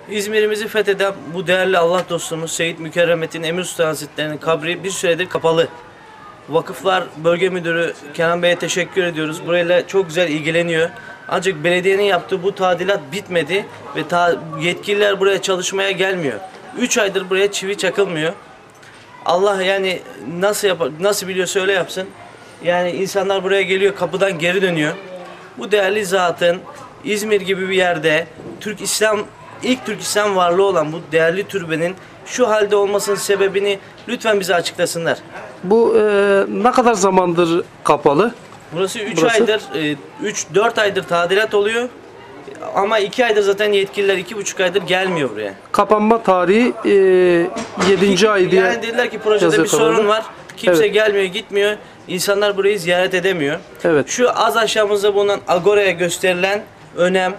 İzmir'imizi fetheden bu değerli Allah dostumuz Seyyid Mükerremettin Emir Sultan Hazretleri'nin kabri bir süredir kapalı. Vakıflar Bölge Müdürü Kenan Bey'e teşekkür ediyoruz. Burayla çok güzel ilgileniyor. Ancak belediyenin yaptığı bu tadilat bitmedi ve yetkililer buraya çalışmaya gelmiyor. 3 aydır buraya çivi çakılmıyor. Allah yani nasıl biliyorsa öyle yapsın. Yani insanlar buraya geliyor, kapıdan geri dönüyor. Bu değerli zatın İzmir gibi bir yerde ilk Türk İslam varlığı olan bu değerli türbenin şu halde olmasının sebebini lütfen bize açıklasınlar. Bu ne kadar zamandır kapalı? Burası 4 aydır tadilat oluyor. Ama 2 aydır zaten yetkililer 2,5 aydır gelmiyor buraya. Kapanma tarihi 7. ay diye. Yani dediler ki projede bir sorun var. Kimse gelmiyor, gitmiyor. İnsanlar burayı ziyaret edemiyor. Evet. Şu az aşağımızda bulunan Agora'ya gösterilen önem,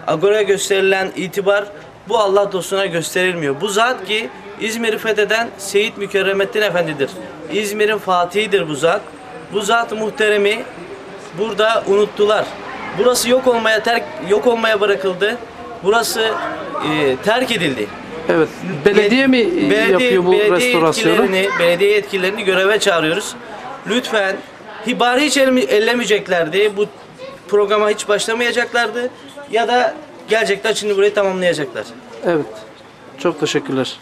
Agora'ya gösterilen itibar bu Allah dostuna gösterilmiyor. Bu zat ki İzmir'i fetheden Seyyid Mükerremettin Efendi'dir. İzmir'in fatihidir bu zat. Bu zat-ı muhteremi burada unuttular. Burası yok olmaya bırakıldı. Burası terk edildi. Evet. Belediye mi yapıyor bu restorasyonu? Belediye yetkililerini göreve çağırıyoruz. Lütfen hibarı hiç ellemeyeceklerdi. Bu programa hiç başlamayacaklardı. Ya da gelecekler şimdi burayı tamamlayacaklar. Evet. Çok teşekkürler.